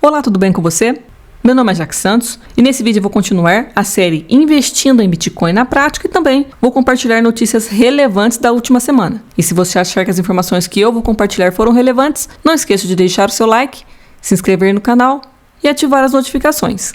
Olá, tudo bem com você? Meu nome é Jaque Santos e nesse vídeo eu vou continuar a série Investindo em Bitcoin na Prática e também vou compartilhar notícias relevantes da última semana. E se você achar que as informações que eu vou compartilhar foram relevantes, não esqueça de deixar o seu like, se inscrever no canal e ativar as notificações.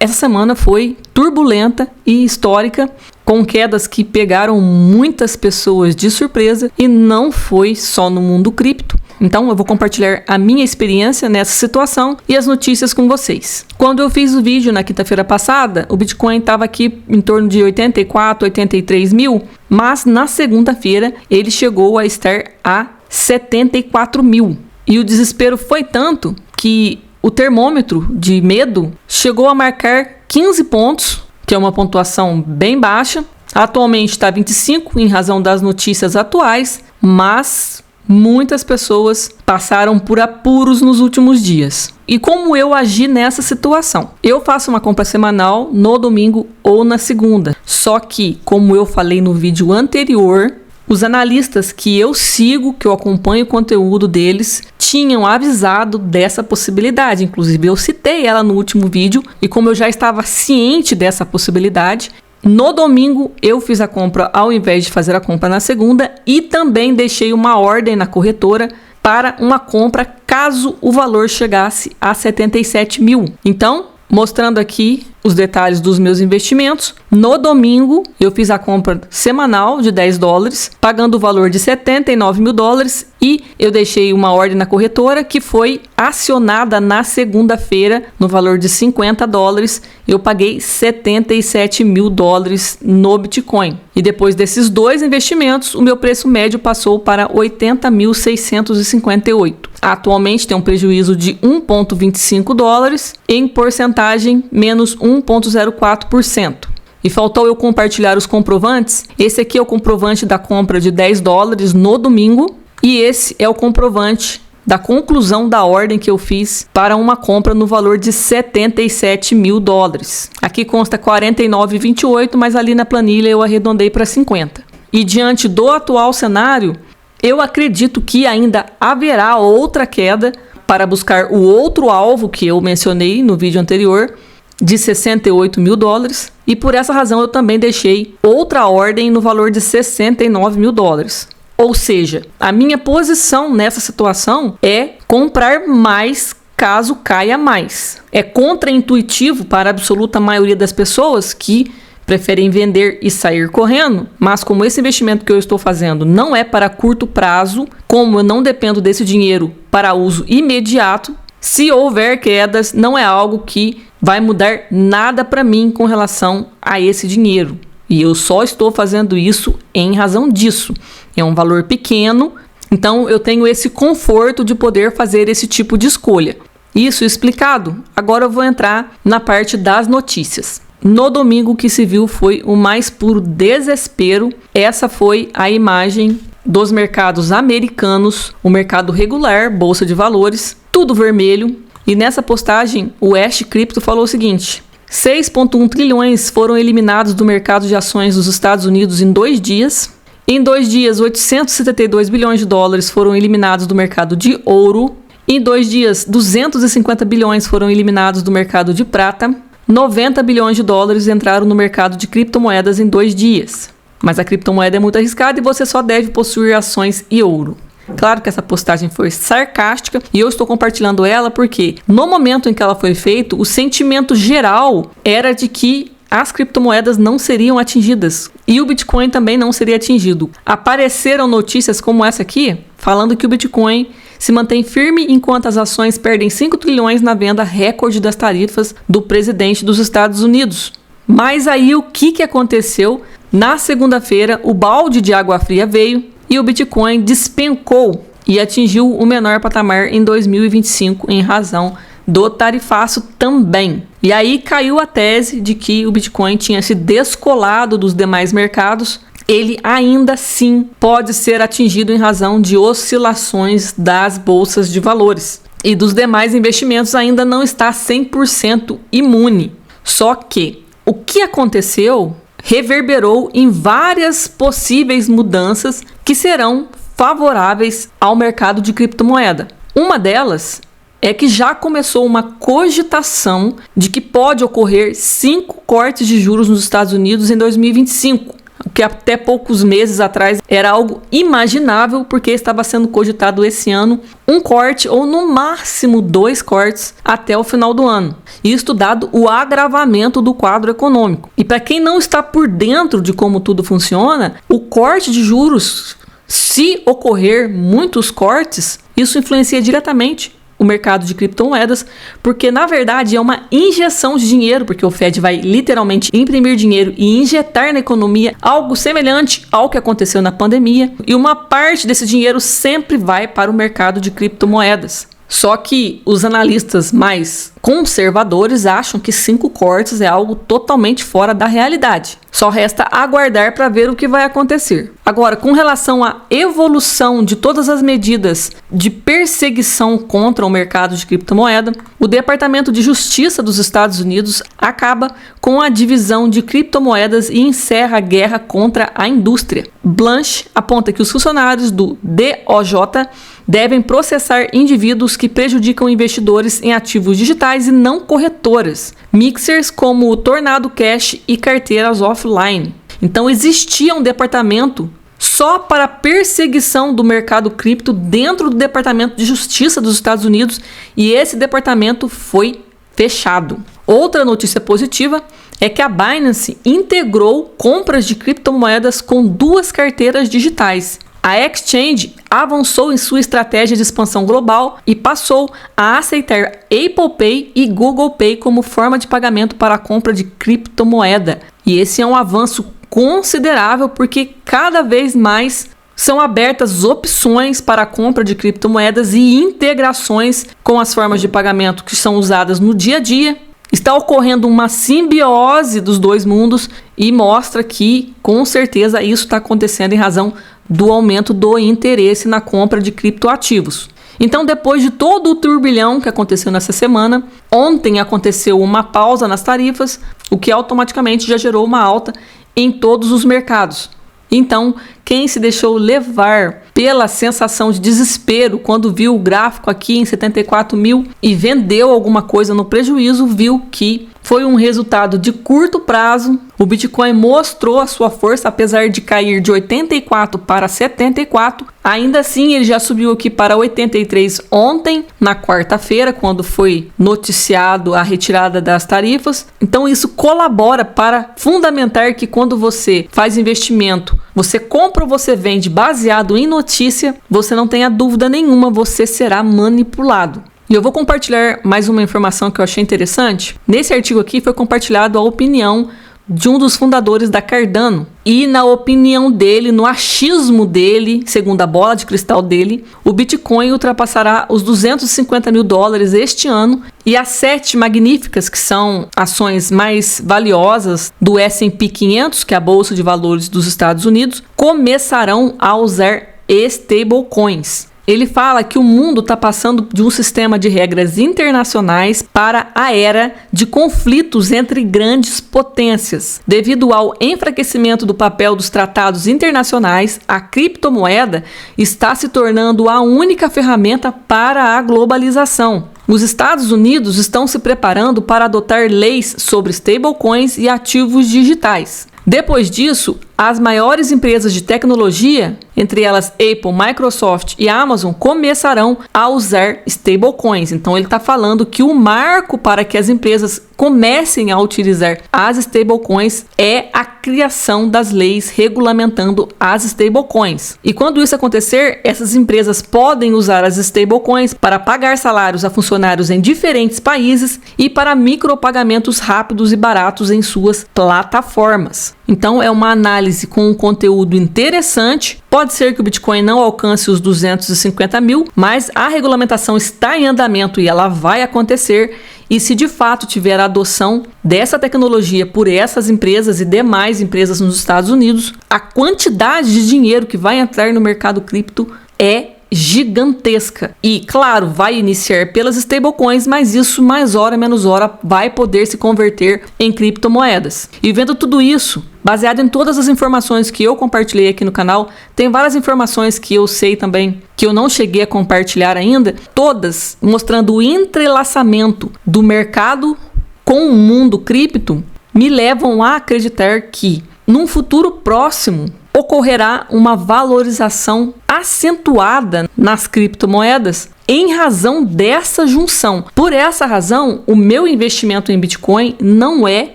Essa semana foi turbulenta e histórica, com quedas que pegaram muitas pessoas de surpresa e não foi só no mundo cripto. Então eu vou compartilhar a minha experiência nessa situação e as notícias com vocês. Quando eu fiz o vídeo na quinta-feira passada, o Bitcoin estava aqui em torno de 84, 83 mil, mas na segunda-feira ele chegou a estar a 74 mil. E o desespero foi tanto que o termômetro de medo chegou a marcar 15 pontos, que é uma pontuação bem baixa. Atualmente está 25 em razão das notícias atuais, mas muitas pessoas passaram por apuros nos últimos dias. E como eu agi nessa situação? Eu faço uma compra semanal no domingo ou na segunda. Só que, como eu falei no vídeo anterior, os analistas que eu sigo, que eu acompanho o conteúdo deles, tinham avisado dessa possibilidade. Inclusive, eu citei ela no último vídeo e como eu já estava ciente dessa possibilidade, no domingo eu fiz a compra ao invés de fazer a compra na segunda e também deixei uma ordem na corretora para uma compra caso o valor chegasse a 77 mil. Então, mostrando aqui os detalhes dos meus investimentos, no domingo eu fiz a compra semanal de $10, pagando o valor de 79 mil dólares e eu deixei uma ordem na corretora que foi acionada na segunda-feira no valor de $50. Eu paguei 77 mil dólares no Bitcoin. E depois desses dois investimentos, o meu preço médio passou para 80.658. Atualmente tem um prejuízo de 1,25 dólares, em porcentagem menos 1,04%. E faltou eu compartilhar os comprovantes. Esse aqui é o comprovante da compra de $10 no domingo e esse é o comprovante da conclusão da ordem que eu fiz para uma compra no valor de 77 mil dólares. Aqui consta 49,28, mas ali na planilha eu arredondei para 50. E diante do atual cenário, eu acredito que ainda haverá outra queda para buscar o outro alvo que eu mencionei no vídeo anterior, de 68 mil dólares. E por essa razão eu também deixei outra ordem no valor de 69 mil dólares. Ou seja, a minha posição nessa situação é comprar mais caso caia mais. É contraintuitivo para a absoluta maioria das pessoas que preferem vender e sair correndo, mas como esse investimento que eu estou fazendo não é para curto prazo, como eu não dependo desse dinheiro para uso imediato, se houver quedas, não é algo que vai mudar nada para mim com relação a esse dinheiro. E eu só estou fazendo isso em razão disso. É um valor pequeno, então eu tenho esse conforto de poder fazer esse tipo de escolha. Isso explicado, agora eu vou entrar na parte das notícias. No domingo o que se viu foi o mais puro desespero. Essa foi a imagem dos mercados americanos, o mercado regular, bolsa de valores, tudo vermelho. E nessa postagem o Ash Crypto falou o seguinte: 6,1 trilhões foram eliminados do mercado de ações dos Estados Unidos em 2 dias. Em 2 dias, 872 bilhões de dólares foram eliminados do mercado de ouro. Em 2 dias, 250 bilhões foram eliminados do mercado de prata. 90 bilhões de dólares entraram no mercado de criptomoedas em 2 dias. Mas a criptomoeda é muito arriscada e você só deve possuir ações e ouro. Claro que essa postagem foi sarcástica e eu estou compartilhando ela porque no momento em que ela foi feita, o sentimento geral era de que as criptomoedas não seriam atingidas e o Bitcoin também não seria atingido. Apareceram notícias como essa aqui, falando que o Bitcoin se mantém firme enquanto as ações perdem 5 trilhões na venda recorde das tarifas do presidente dos Estados Unidos. Mas aí o que aconteceu? Na segunda-feira, o balde de água fria veio e o Bitcoin despencou e atingiu o menor patamar em 2025 em razão do tarifaço também. E aí caiu a tese de que o Bitcoin tinha se descolado dos demais mercados. Ele ainda assim pode ser atingido em razão de oscilações das bolsas de valores. E dos demais investimentos ainda não está 100% imune. Só que o que aconteceu reverberou em várias possíveis mudanças que serão favoráveis ao mercado de criptomoeda. Uma delas é que já começou uma cogitação de que pode ocorrer 5 cortes de juros nos Estados Unidos em 2025. O que até poucos meses atrás era algo imaginável, porque estava sendo cogitado esse ano um corte ou no máximo 2 cortes até o final do ano. Isto dado o agravamento do quadro econômico. E para quem não está por dentro de como tudo funciona, o corte de juros, se ocorrer muitos cortes, isso influencia diretamente o mercado de criptomoedas, porque na verdade é uma injeção de dinheiro, porque o Fed vai literalmente imprimir dinheiro e injetar na economia, algo semelhante ao que aconteceu na pandemia, e uma parte desse dinheiro sempre vai para o mercado de criptomoedas. Só que os analistas mais conservadores acham que 5 cortes é algo totalmente fora da realidade. Só resta aguardar para ver o que vai acontecer. Agora, com relação à evolução de todas as medidas de perseguição contra o mercado de criptomoeda, o Departamento de Justiça dos Estados Unidos acaba com a divisão de criptomoedas e encerra a guerra contra a indústria. Blanche aponta que os funcionários do DOJ devem processar indivíduos que prejudicam investidores em ativos digitais e não corretoras, mixers como o Tornado Cash e carteiras offline. Então existia um departamento só para perseguição do mercado cripto dentro do Departamento de Justiça dos Estados Unidos, e esse departamento foi fechado. Outra notícia positiva é que a Binance integrou compras de criptomoedas com 2 carteiras digitais. A exchange avançou em sua estratégia de expansão global e passou a aceitar Apple Pay e Google Pay como forma de pagamento para a compra de criptomoeda. E esse é um avanço considerável, porque cada vez mais são abertas opções para a compra de criptomoedas e integrações com as formas de pagamento que são usadas no dia a dia. Está ocorrendo uma simbiose dos dois mundos e mostra que, com certeza, isso está acontecendo em razão do aumento do interesse na compra de criptoativos. Então, depois de todo o turbilhão que aconteceu nessa semana, ontem aconteceu uma pausa nas tarifas, o que automaticamente já gerou uma alta em todos os mercados. Então, quem se deixou levar pela sensação de desespero quando viu o gráfico aqui em 74 mil e vendeu alguma coisa no prejuízo, viu que foi um resultado de curto prazo. O Bitcoin mostrou a sua força, apesar de cair de 84 para 74. Ainda assim, ele já subiu aqui para 83 ontem, na quarta-feira, quando foi noticiado a retirada das tarifas. Então, isso colabora para fundamentar que quando você faz investimento, você compra ou você vende baseado em notícia, você não tenha dúvida nenhuma, você será manipulado. E eu vou compartilhar mais uma informação que eu achei interessante. Nesse artigo aqui foi compartilhado a opinião de um dos fundadores da Cardano. E na opinião dele, no achismo dele, segundo a bola de cristal dele, o Bitcoin ultrapassará os $250 mil este ano, e as 7 magníficas, que são ações mais valiosas do S&P 500, que é a Bolsa de Valores dos Estados Unidos, começarão a usar stablecoins. Ele fala que o mundo está passando de um sistema de regras internacionais para a era de conflitos entre grandes potências. Devido ao enfraquecimento do papel dos tratados internacionais, a criptomoeda está se tornando a única ferramenta para a globalização. Os Estados Unidos estão se preparando para adotar leis sobre stablecoins e ativos digitais. Depois disso, as maiores empresas de tecnologia, entre elas Apple, Microsoft e Amazon, começarão a usar stablecoins. Então ele está falando que o marco para que as empresas comecem a utilizar as stablecoins é a criação das leis regulamentando as stablecoins. E quando isso acontecer, essas empresas podem usar as stablecoins para pagar salários a funcionários em diferentes países e para micropagamentos rápidos e baratos em suas plataformas. Então é uma análise com um conteúdo interessante. Pode ser que o Bitcoin não alcance os 250 mil, mas a regulamentação está em andamento e ela vai acontecer. E se de fato tiver a adoção dessa tecnologia por essas empresas e demais empresas nos Estados Unidos, a quantidade de dinheiro que vai entrar no mercado cripto é gigantesca. E, claro, vai iniciar pelas stablecoins, mas isso, mais hora, menos hora, vai poder se converter em criptomoedas. E vendo tudo isso, baseado em todas as informações que eu compartilhei aqui no canal, tem várias informações que eu sei também, que eu não cheguei a compartilhar ainda, todas mostrando o entrelaçamento do mercado com o mundo cripto, me levam a acreditar que, num futuro próximo, ocorrerá uma valorização acentuada nas criptomoedas em razão dessa junção. Por essa razão, o meu investimento em Bitcoin não é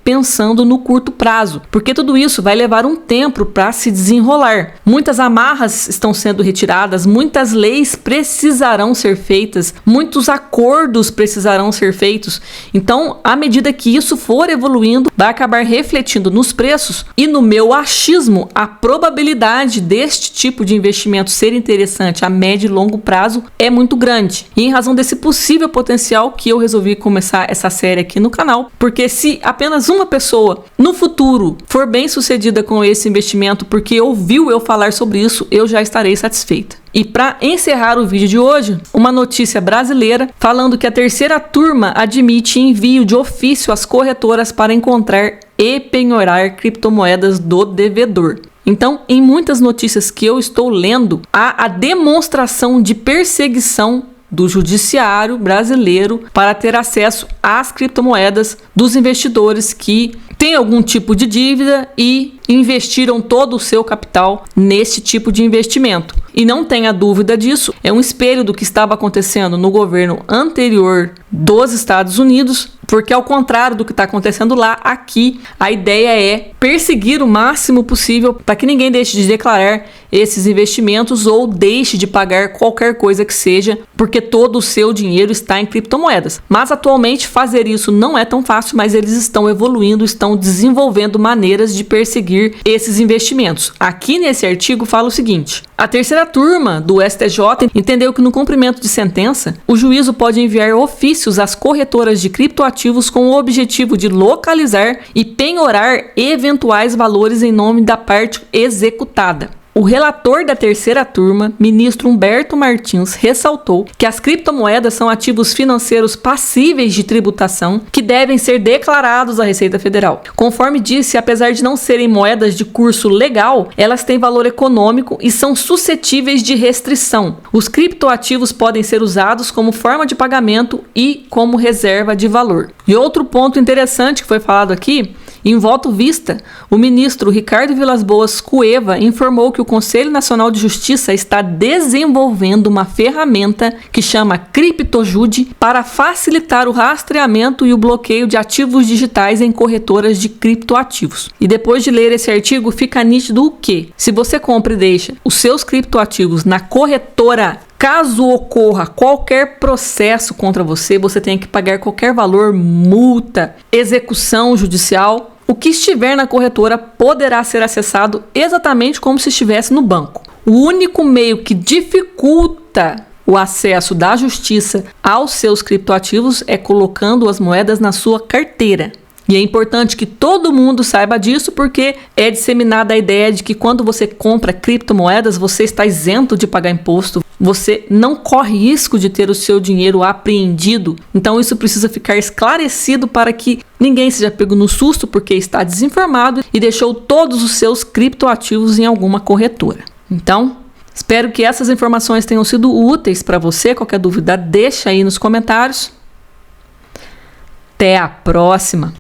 pensando no curto prazo, porque tudo isso vai levar um tempo para se desenrolar. Muitas amarras estão sendo retiradas, muitas leis precisarão ser feitas, muitos acordos precisarão ser feitos. Então, à medida que isso for evoluindo, vai acabar refletindo nos preços e, no meu achismo, a probabilidade deste tipo de investimento ser interessante a médio e longo prazo é muito grande. E em razão desse possível potencial que eu resolvi começar essa série aqui no canal, porque se apenas uma pessoa no futuro for bem sucedida com esse investimento porque ouviu eu falar sobre isso, eu já estarei satisfeita. E para encerrar o vídeo de hoje, uma notícia brasileira falando que a terceira turma admite envio de ofício às corretoras para encontrar e penhorar criptomoedas do devedor. Então, em muitas notícias que eu estou lendo, há a demonstração de perseguição do judiciário brasileiro para ter acesso às criptomoedas dos investidores que têm algum tipo de dívida e investiram todo o seu capital nesse tipo de investimento. E não tenha dúvida disso, é um espelho do que estava acontecendo no governo anterior dos Estados Unidos, porque ao contrário do que está acontecendo lá, aqui a ideia é perseguir o máximo possível para que ninguém deixe de declarar esses investimentos ou deixe de pagar qualquer coisa que seja, porque todo o seu dinheiro está em criptomoedas. Mas atualmente fazer isso não é tão fácil, mas eles estão evoluindo, estão desenvolvendo maneiras de perseguir esses investimentos. Aqui nesse artigo fala o seguinte: a terceira turma do STJ entendeu que no cumprimento de sentença, o juízo pode enviar ofícios às corretoras de criptoativos com o objetivo de localizar e penhorar eventuais valores em nome da parte executada. O relator da terceira turma, ministro Humberto Martins, ressaltou que as criptomoedas são ativos financeiros passíveis de tributação que devem ser declarados à Receita Federal. Conforme disse, apesar de não serem moedas de curso legal, elas têm valor econômico e são suscetíveis de restrição. Os criptoativos podem ser usados como forma de pagamento e como reserva de valor. E outro ponto interessante que foi falado aqui, em voto vista, o ministro Ricardo Vilas Boas Cueva informou que o Conselho Nacional de Justiça está desenvolvendo uma ferramenta que chama CriptoJude para facilitar o rastreamento e o bloqueio de ativos digitais em corretoras de criptoativos. E depois de ler esse artigo, fica nítido o que? Se você compra e deixa os seus criptoativos na corretora, caso ocorra qualquer processo contra você, você tem que pagar qualquer valor, multa, execução judicial. O que estiver na corretora poderá ser acessado exatamente como se estivesse no banco. O único meio que dificulta o acesso da justiça aos seus criptoativos é colocando as moedas na sua carteira. E é importante que todo mundo saiba disso, porque é disseminada a ideia de que quando você compra criptomoedas, você está isento de pagar imposto. Você não corre risco de ter o seu dinheiro apreendido. Então isso precisa ficar esclarecido para que ninguém seja pego no susto porque está desinformado e deixou todos os seus criptoativos em alguma corretora. Então, espero que essas informações tenham sido úteis para você. Qualquer dúvida, deixa aí nos comentários. Até a próxima!